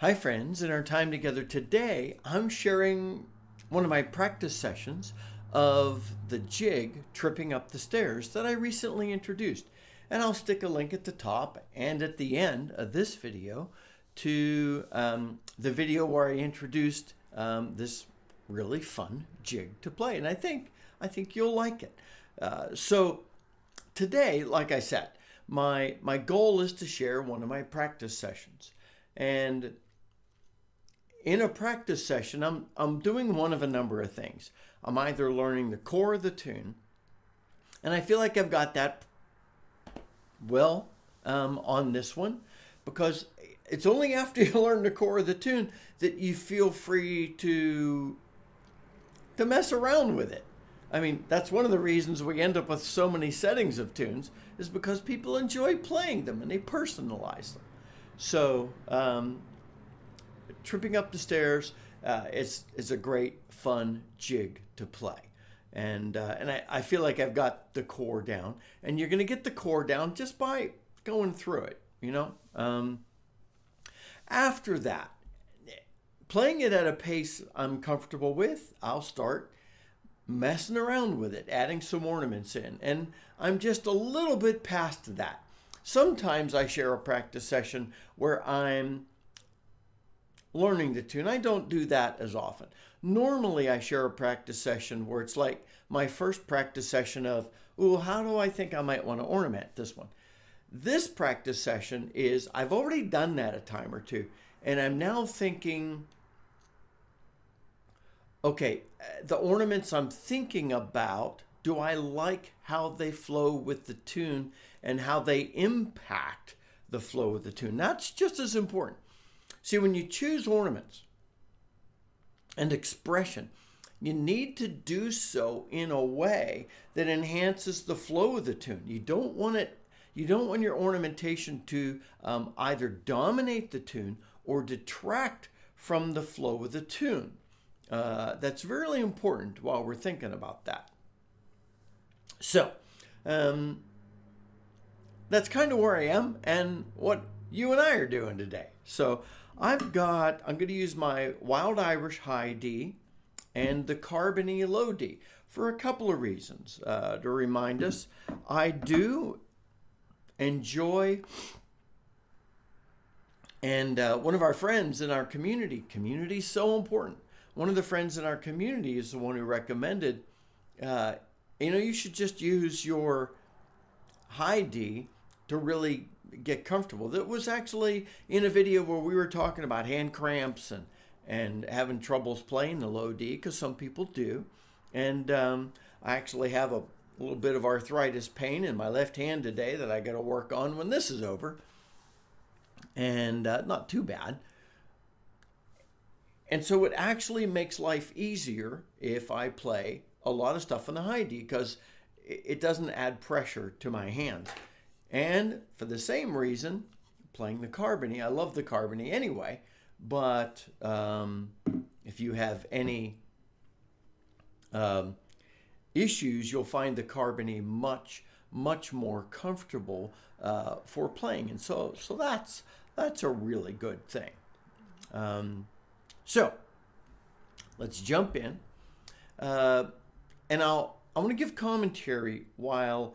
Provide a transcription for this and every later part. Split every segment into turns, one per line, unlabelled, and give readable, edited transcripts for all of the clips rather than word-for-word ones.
Hi friends, in our time together today, I'm sharing one of my practice sessions of the jig Tripping Up the Stairs that I recently introduced. And I'll stick a link at the top and at the end of this video to the video where I introduced this really fun jig to play. And I think you'll like it. So today, like I said, my goal is to share one of my practice sessions. And in a practice session, I'm doing one of a number of things. I'm either learning the core of the tune, and I feel like I've got that well on this one, because it's only after you learn the core of the tune that you feel free to mess around with it. I mean, that's one of the reasons we end up with so many settings of tunes, is because people enjoy playing them and they personalize them. So, Tripping Up the Stairs is a great, fun jig to play. And I feel like I've got the core down. And you're going to get the core down just by going through it, you know. After that, playing it at a pace I'm comfortable with, I'll start messing around with it, adding some ornaments in. And I'm just a little bit past that. Sometimes I share a practice session where I'm learning the tune. I don't do that as often. Normally I share a practice session where it's like my first practice session of, ooh, how do I think I might want to ornament this one? This practice session is, I've already done that a time or two, and I'm now thinking, okay, the ornaments I'm thinking about, do I like how they flow with the tune and how they impact the flow of the tune? That's just as important. See, when you choose ornaments and expression, you need to do so in a way that enhances the flow of the tune. You don't want your ornamentation to either dominate the tune or detract from the flow of the tune. That's really important while we're thinking about that. So, that's kind of where I am and what you and I are doing today. So, I'm going to use my Wild Irish High D and the Carbony Low D for a couple of reasons. To remind us, I do enjoy, and one of our friends in our community is so important. One of the friends in our community is the one who recommended, you should just use your high D to really get comfortable. That was actually in a video where we were talking about hand cramps and having troubles playing the low D, because some people do. And I actually have a little bit of arthritis pain in my left hand today that I got to work on when this is over. And not too bad. And so it actually makes life easier if I play a lot of stuff on the high D, because it doesn't add pressure to my hands. And for the same reason, playing the Carbony, I love the Carbony anyway, but if you have any issues, you'll find the Carbony much more comfortable for playing. And so that's a really good thing. So let's jump in, and I'm going to give commentary while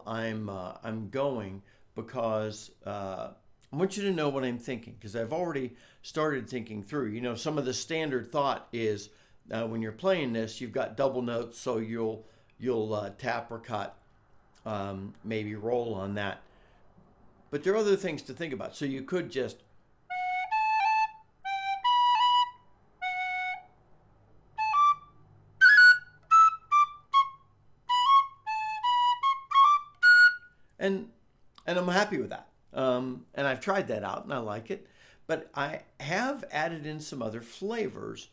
I'm going, because I want you to know what I'm thinking, because I've already started thinking through. You know, some of the standard thought is when you're playing this, you've got double notes, so you'll tap or cut, maybe roll on that. But there are other things to think about. So you could just and I'm happy with that. And I've tried that out and I like it. But I have added in some other flavors.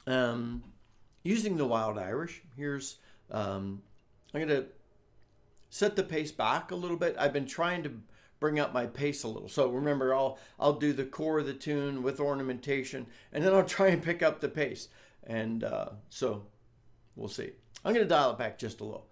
Using the Wild Irish, here's, I'm going to set the pace back a little bit. I've been trying to bring up my pace a little. So remember, I'll do the core of the tune with ornamentation, and then I'll try and pick up the pace. And so we'll see. I'm going to dial it back just a little.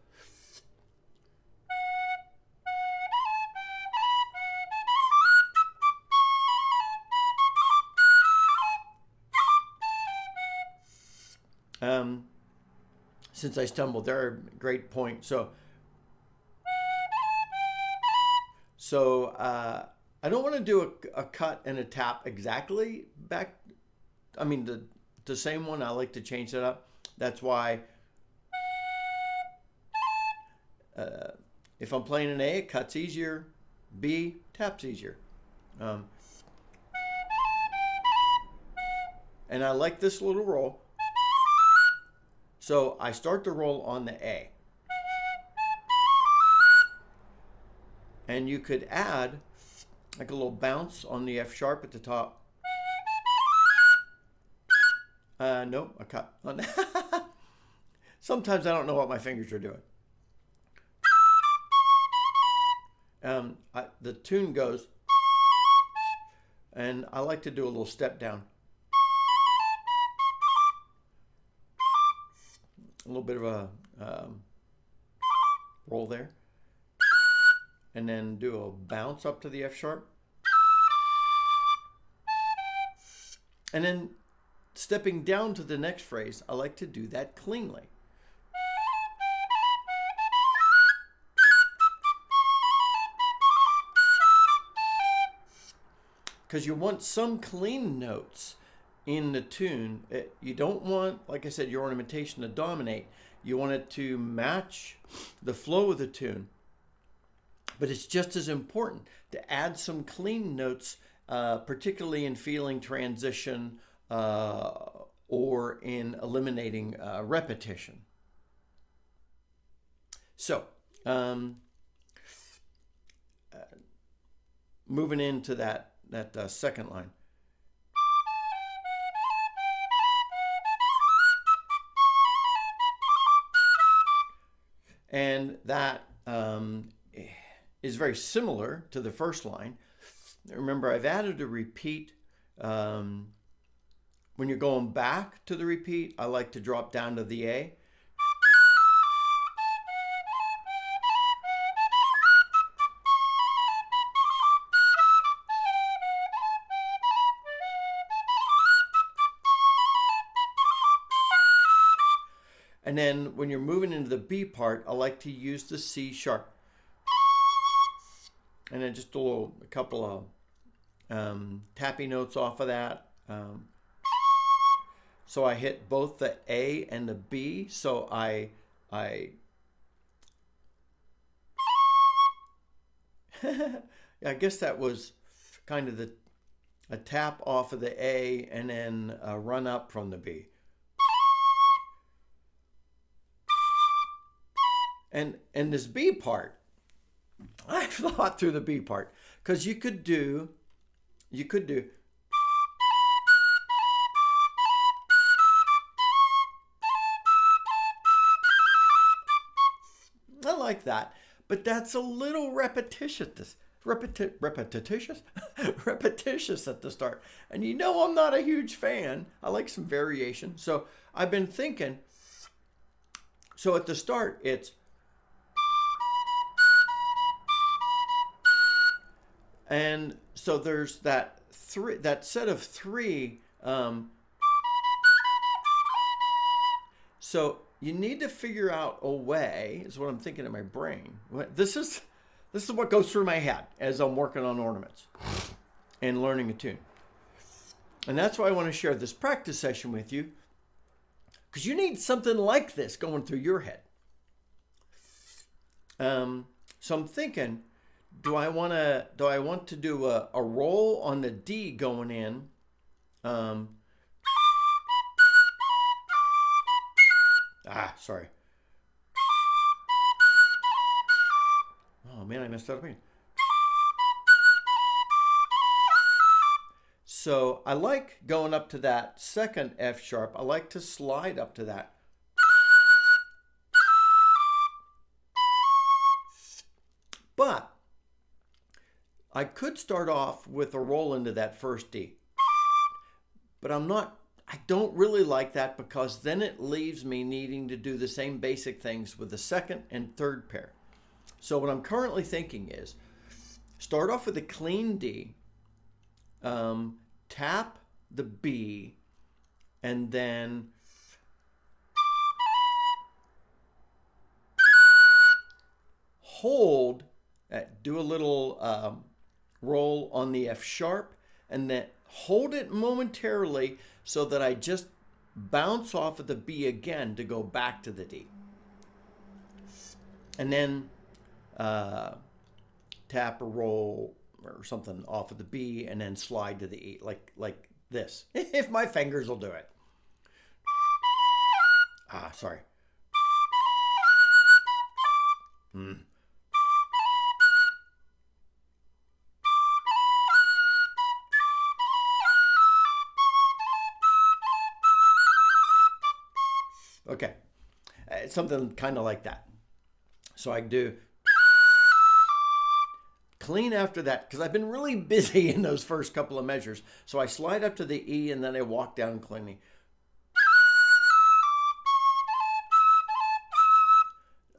Since I stumbled there, great point. So I don't want to do a cut and a tap exactly back. I mean, the same one. I like to change that up. That's why if I'm playing an A, it cuts easier. B, taps easier. And I like this little roll. So I start the roll on the A. And you could add like a little bounce on the F sharp at the top. Nope, a cut on that. Sometimes I don't know what my fingers are doing. The tune goes, and I like to do a little step down. A little bit of a roll there. And then do a bounce up to the F sharp. And then stepping down to the next phrase, I like to do that cleanly. Because you want some clean notes in the tune. You don't want, like I said, your ornamentation to dominate. You want it to match the flow of the tune. But it's just as important to add some clean notes, particularly in feeling transition or in eliminating repetition. So, moving into that second line. And that is very similar to the first line. Remember, I've added a repeat. When you're going back to the repeat, I like to drop down to the A. And then when you're moving into the B part, I like to use the C sharp. And then just a couple of tappy notes off of that. So I hit both the A and the B. So I guess that was kind of a tap off of the A and then a run up from the B. And this B part, I thought through the B part, because you could do, I like that, but that's a little repetitious at the start. And you know I'm not a huge fan. I like some variation. So I've been thinking, so at the start it's, and so there's that set of three. So you need to figure out a way, is what I'm thinking in my brain. This is what goes through my head as I'm working on ornaments and learning a tune. And that's why I want to share this practice session with you, because you need something like this going through your head. So I'm thinking, do I want to do a roll on the D going in? Sorry. Oh man, I messed that up again. So I like going up to that second F sharp. I like to slide up to that. But I could start off with a roll into that first D. But I don't really like that, because then it leaves me needing to do the same basic things with the second and third pair. So what I'm currently thinking is start off with a clean D, tap the B, and then hold, do a little roll on the F sharp, and then hold it momentarily so that I just bounce off of the B again to go back to the D. And then tap or roll or something off of the B and then slide to the E, like this, if my fingers will do it. Sorry. Okay, something kind of like that. So I can do clean after that, because I've been really busy in those first couple of measures. So I slide up to the E and then I walk down cleanly.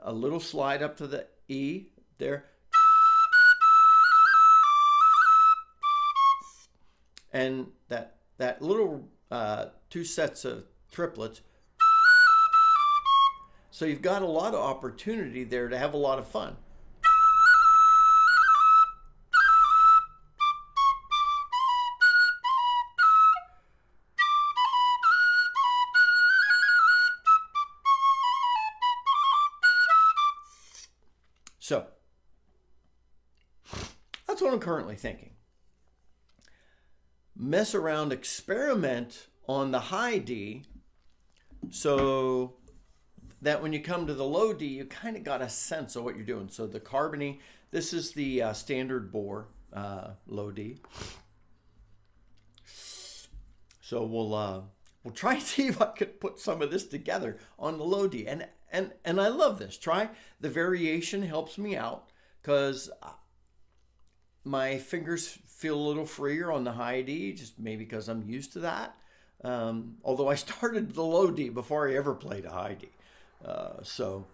A little slide up to the E there. And that little 2 sets of triplets. So you've got a lot of opportunity there to have a lot of fun. So that's what I'm currently thinking. Mess around, experiment on the high D so that when you come to the low D, you kind of got a sense of what you're doing. So the Carbony, this is the standard bore low D. So we'll try and see if I could put some of this together on the low D. And I love this. Try the variation, helps me out because my fingers feel a little freer on the high D, just maybe because I'm used to that. Although I started the low D before I ever played a high D. So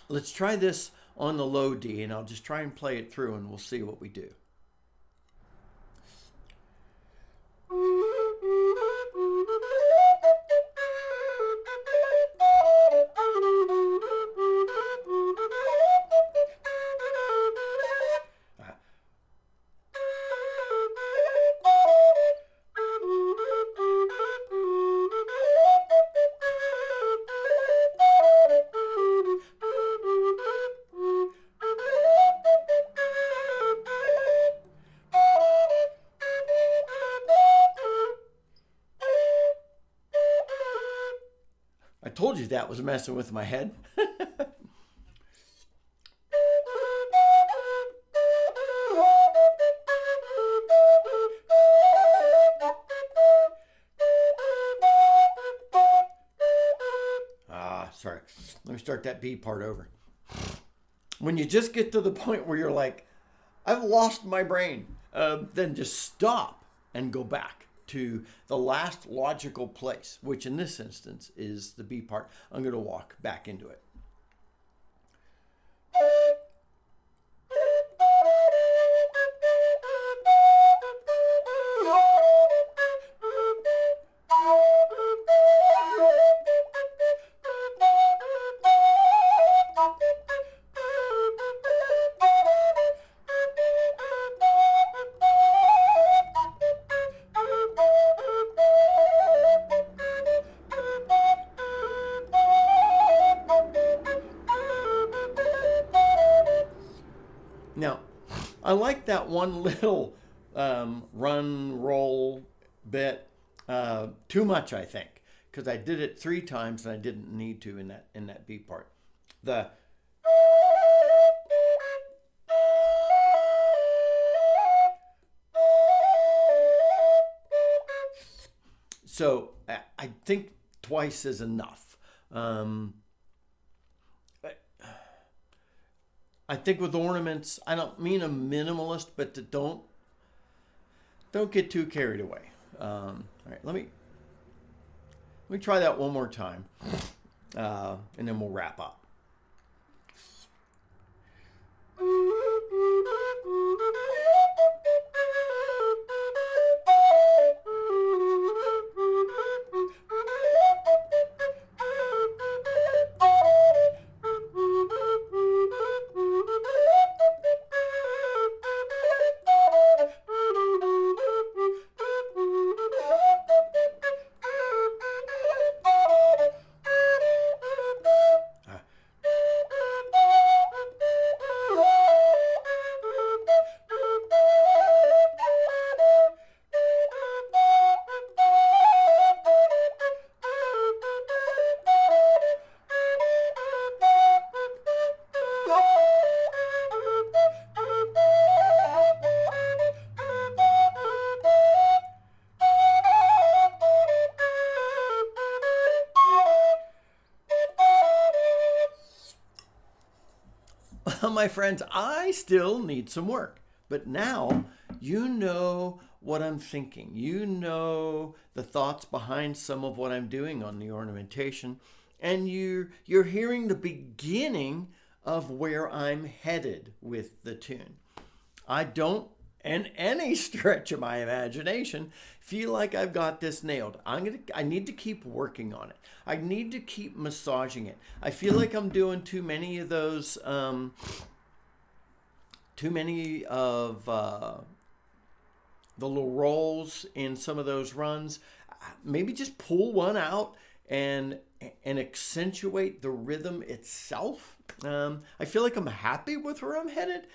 let's try this on the low D, and I'll just try and play it through and we'll see what we do. I told you that was messing with my head. Sorry. Let me start that B part over. When you just get to the point where you're like, I've lost my brain, then just stop and go back to the last logical place, which in this instance is the B part. I'm going to walk back into it. Now, I like that one little run, roll bit too much, I think, because I did it 3 times and I didn't need to in that B part. So I think twice is enough. I think with ornaments, I don't mean a minimalist, but don't get too carried away. All right, let me try that one more time, and then we'll wrap up. my friends, I still need some work. But now you know what I'm thinking. You know the thoughts behind some of what I'm doing on the ornamentation. And you're hearing the beginning of where I'm headed with the tune. I don't, in any stretch of my imagination, feel like I've got this nailed. I need to keep working on it. I need to keep massaging it. I feel like I'm doing too many of those, too many of the little rolls in some of those runs. Maybe just pull one out and accentuate the rhythm itself. I feel like I'm happy with where I'm headed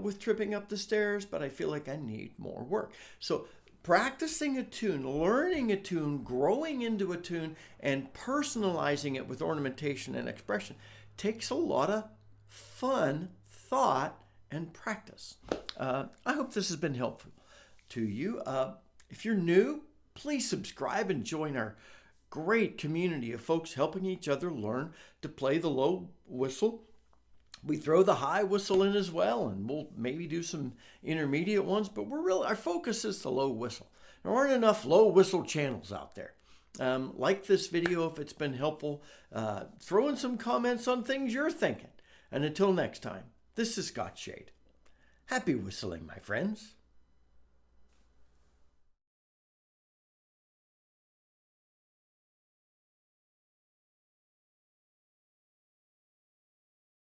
with tripping up the stairs, but I feel like I need more work. So practicing a tune, learning a tune, growing into a tune, and personalizing it with ornamentation and expression takes a lot of fun, thought, and practice. I hope this has been helpful to you. If you're new, please subscribe and join our great community of folks helping each other learn to play the low whistle. We throw the high whistle in as well, and we'll maybe do some intermediate ones, but our focus is the low whistle. There aren't enough low whistle channels out there. Like this video if it's been helpful. Throw in some comments on things you're thinking. And until next time, this is Scott Shade. Happy whistling, my friends.